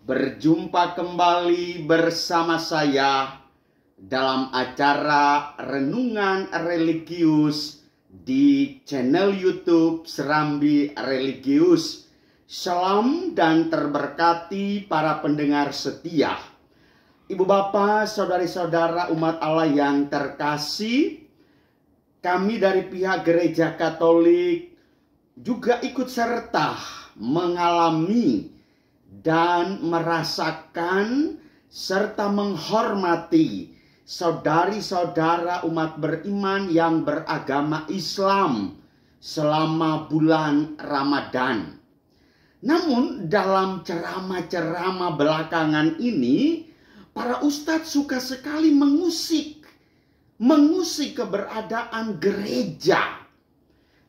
Berjumpa kembali bersama saya dalam acara Renungan Religius di channel YouTube Serambi Religius. Salam dan terberkati para pendengar setia. Ibu bapak, saudari-saudara umat Allah yang terkasih, kami dari pihak Gereja Katolik juga ikut serta mengalami dan merasakan serta menghormati saudari-saudara umat beriman yang beragama Islam selama bulan Ramadan. Namun dalam ceramah-ceramah belakangan ini, para ustadz suka sekali mengusik keberadaan gereja.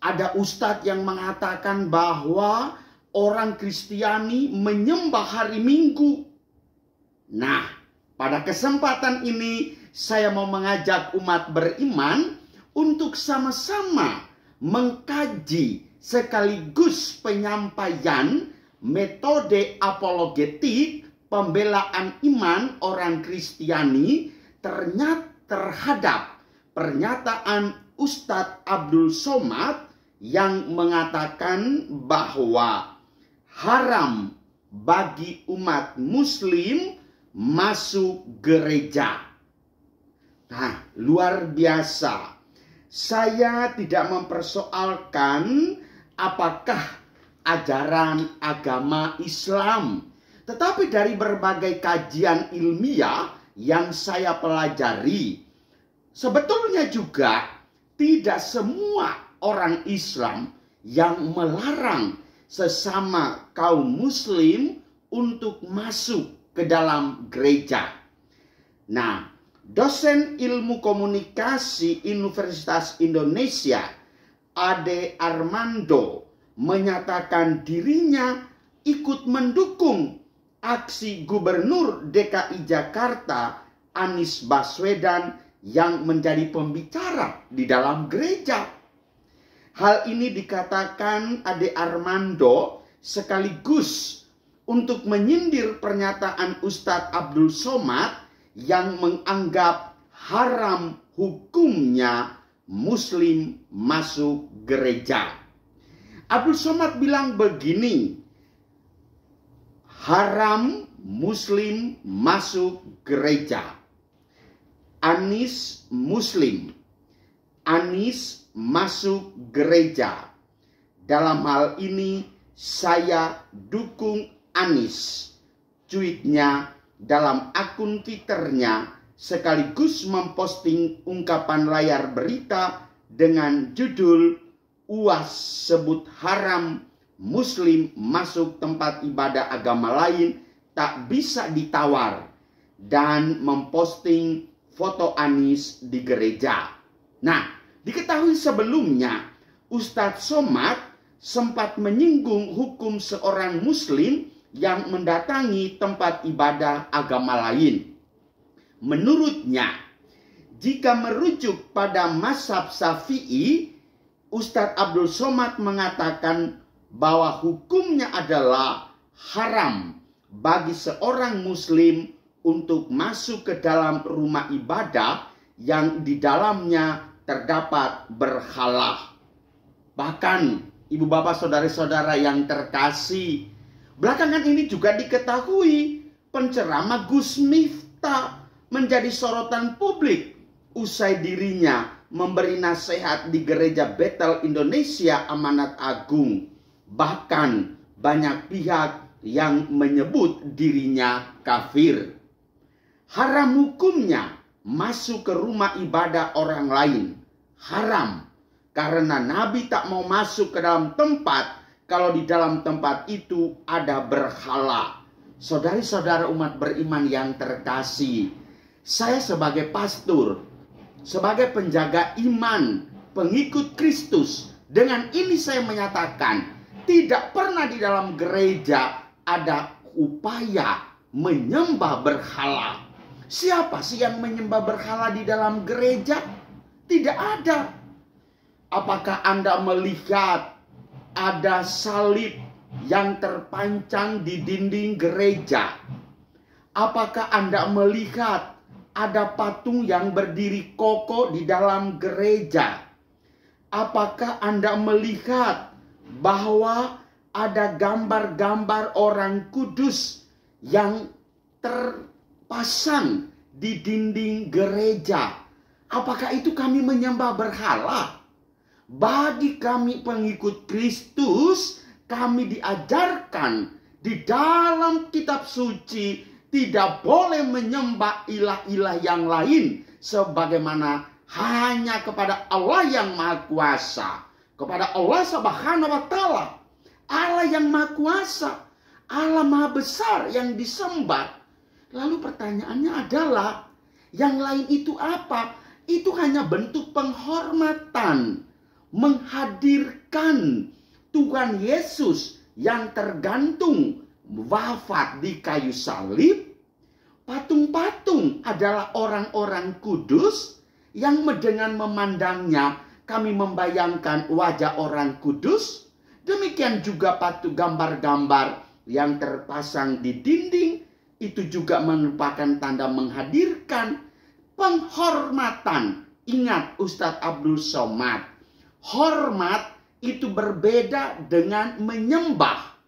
Ada ustadz yang mengatakan bahwa orang Kristiani menyembah hari Minggu. Nah, pada kesempatan ini saya mau mengajak umat beriman untuk sama-sama mengkaji sekaligus penyampaian metode apologetik pembelaan iman orang Kristiani terhadap pernyataan Ustadz Abdul Somad yang mengatakan bahwa haram bagi umat muslim masuk gereja. Nah, luar biasa. Saya tidak mempersoalkan apakah ajaran agama Islam. Tetapi dari berbagai kajian ilmiah yang saya pelajari, sebetulnya juga tidak semua orang Islam yang melarang sesama kaum muslim untuk masuk ke dalam gereja. Nah, dosen ilmu komunikasi Universitas Indonesia, Ade Armando, menyatakan dirinya ikut mendukung aksi Gubernur DKI Jakarta Anies Baswedan yang menjadi pembicara di dalam gereja. Hal ini dikatakan Ade Armando sekaligus untuk menyindir pernyataan Ustadz Abdul Somad yang menganggap haram hukumnya muslim masuk gereja. Abdul Somad bilang begini, haram muslim masuk gereja. Anies muslim, Anies masuk gereja. Dalam hal ini saya dukung Anies. Tweetnya dalam akun Twitternya sekaligus memposting ungkapan layar berita dengan judul "UAS sebut haram muslim masuk tempat ibadah agama lain tak bisa ditawar", dan memposting foto Anies di gereja. Nah, diketahui sebelumnya Ustadz Somad sempat menyinggung hukum seorang muslim yang mendatangi tempat ibadah agama lain. Menurutnya, jika merujuk pada mazhab Syafi'i, Ustadz Abdul Somad mengatakan bahwa hukumnya adalah haram bagi seorang muslim untuk masuk ke dalam rumah ibadah yang di dalamnya terdapat berhala. Bahkan ibu bapak saudari-saudara yang terkasih, belakangan ini juga diketahui penceramah Gus Miftah menjadi sorotan publik usai dirinya memberi nasihat di gereja Bethel Indonesia Amanat Agung. Bahkan banyak pihak yang menyebut dirinya kafir. Haram hukumnya masuk ke rumah ibadah orang lain. Haram karena Nabi tak mau masuk ke dalam tempat kalau di dalam tempat itu ada berhala. Saudari-saudara umat beriman yang terkasih, saya sebagai pastor, sebagai penjaga iman, pengikut Kristus, dengan ini saya menyatakan tidak pernah di dalam gereja ada upaya menyembah berhala. Siapa sih yang menyembah berhala di dalam gereja? Tidak ada. Apakah Anda melihat ada salib yang terpancang di dinding gereja? Apakah Anda melihat ada patung yang berdiri kokoh di dalam gereja? Apakah Anda melihat bahwa ada gambar-gambar orang kudus yang terpasang di dinding gereja? Apakah itu kami menyembah berhala? Bagi kami pengikut Kristus, kami diajarkan di dalam kitab suci tidak boleh menyembah ilah-ilah yang lain, sebagaimana hanya kepada Allah yang Maha Kuasa, kepada Allah Subhanahu wa Ta'ala, Allah yang Maha Kuasa, Allah Maha Besar yang disembah. Lalu pertanyaannya adalah, yang lain itu apa? Itu hanya bentuk penghormatan, menghadirkan Tuhan Yesus yang tergantung wafat di kayu salib. Patung-patung adalah orang-orang kudus yang dengan memandangnya kami membayangkan wajah orang kudus. Demikian juga patung gambar-gambar yang terpasang di dinding itu juga merupakan tanda menghadirkan penghormatan. Ingat Ustadz Abdul Somad, hormat itu berbeda dengan menyembah.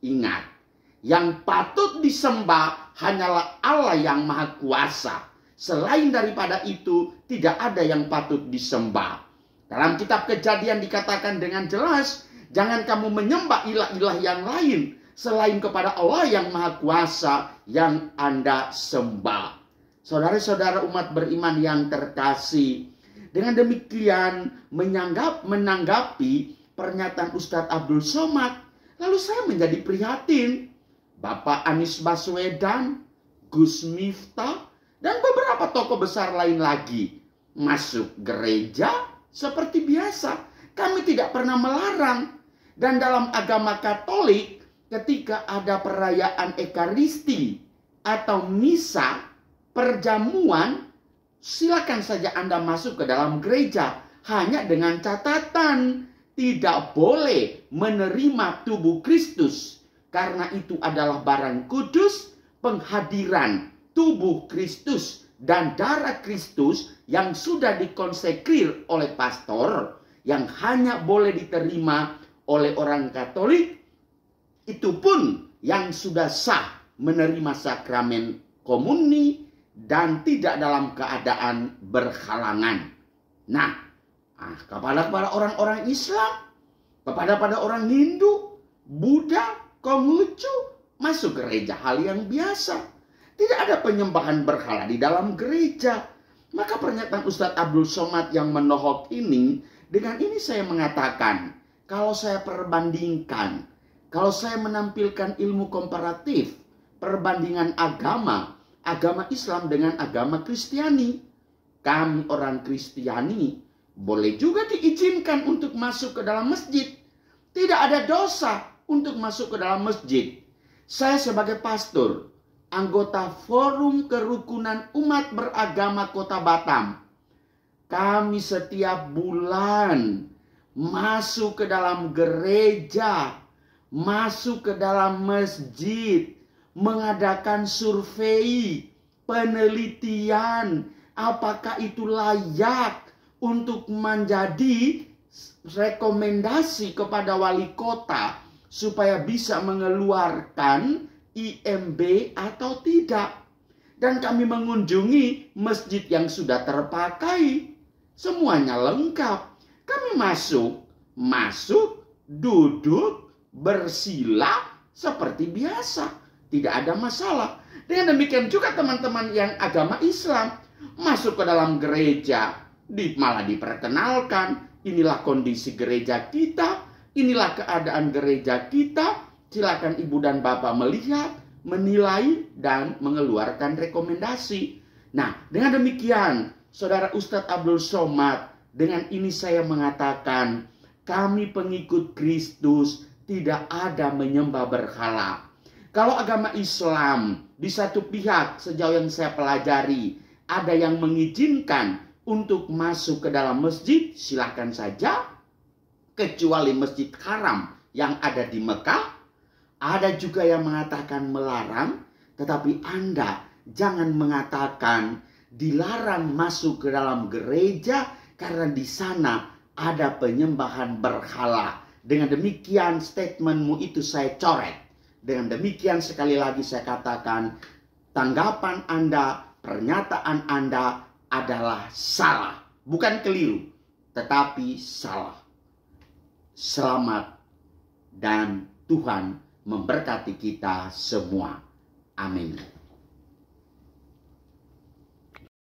Ingat, yang patut disembah hanyalah Allah yang Maha Kuasa. Selain daripada itu, tidak ada yang patut disembah. Dalam kitab Kejadian dikatakan dengan jelas, jangan kamu menyembah ilah-ilah yang lain selain kepada Allah yang Maha Kuasa yang Anda sembah. Saudara-saudara umat beriman yang terkasih, dengan demikian menanggapi pernyataan Ustadz Abdul Somad, lalu saya menjadi prihatin. Bapak Anies Baswedan, Gus Miftah, dan beberapa tokoh besar lain lagi masuk gereja seperti biasa. Kami tidak pernah melarang. Dan dalam agama Katolik, ketika ada perayaan Ekaristi atau misa, perjamuan, silakan saja Anda masuk ke dalam gereja. Hanya dengan catatan, tidak boleh menerima tubuh Kristus. Karena itu adalah barang kudus, penghadiran tubuh Kristus dan darah Kristus yang sudah dikonsekrir oleh pastor, yang hanya boleh diterima oleh orang Katolik, itu pun yang sudah sah menerima sakramen komuni dan tidak dalam keadaan berhalangan. Nah, kepada orang-orang Islam, kepada orang Hindu, Buddha, Konghucu, masuk gereja hal yang biasa. Tidak ada penyembahan berhala di dalam gereja. Maka pernyataan Ustadz Abdul Somad yang menohok ini, dengan ini saya mengatakan, kalau saya perbandingkan, kalau saya menampilkan ilmu komparatif, perbandingan agama Islam dengan agama Kristiani, kami orang Kristiani boleh juga diizinkan untuk masuk ke dalam masjid. Tidak ada dosa untuk masuk ke dalam masjid. Saya sebagai pastor, anggota Forum Kerukunan Umat Beragama Kota Batam, kami setiap bulan masuk ke dalam gereja, masuk ke dalam masjid, mengadakan survei, penelitian, apakah itu layak untuk menjadi rekomendasi kepada wali kota supaya bisa mengeluarkan IMB atau tidak. Dan kami mengunjungi masjid yang sudah terpakai, semuanya lengkap. Kami masuk, duduk, bersila seperti biasa. Tidak ada masalah. Dengan demikian juga teman-teman yang agama Islam masuk ke dalam gereja, malah diperkenalkan, inilah kondisi gereja kita, inilah keadaan gereja kita. Silakan ibu dan bapak melihat, menilai, dan mengeluarkan rekomendasi. Nah, dengan demikian, saudara Ustadz Abdul Somad, dengan ini saya mengatakan, kami pengikut Kristus tidak ada menyembah berhala. Kalau agama Islam, di satu pihak sejauh yang saya pelajari, ada yang mengizinkan untuk masuk ke dalam masjid, silakan saja. Kecuali Masjid Haram yang ada di Mekah, Ada juga yang mengatakan melarang, tetapi Anda jangan mengatakan dilarang masuk ke dalam gereja karena di sana ada penyembahan berhala. Dengan demikian statementmu itu saya coret. Dengan demikian sekali lagi saya katakan, tanggapan Anda, pernyataan Anda adalah salah. Bukan keliru, tetapi salah. Selamat dan Tuhan memberkati kita semua. Amin.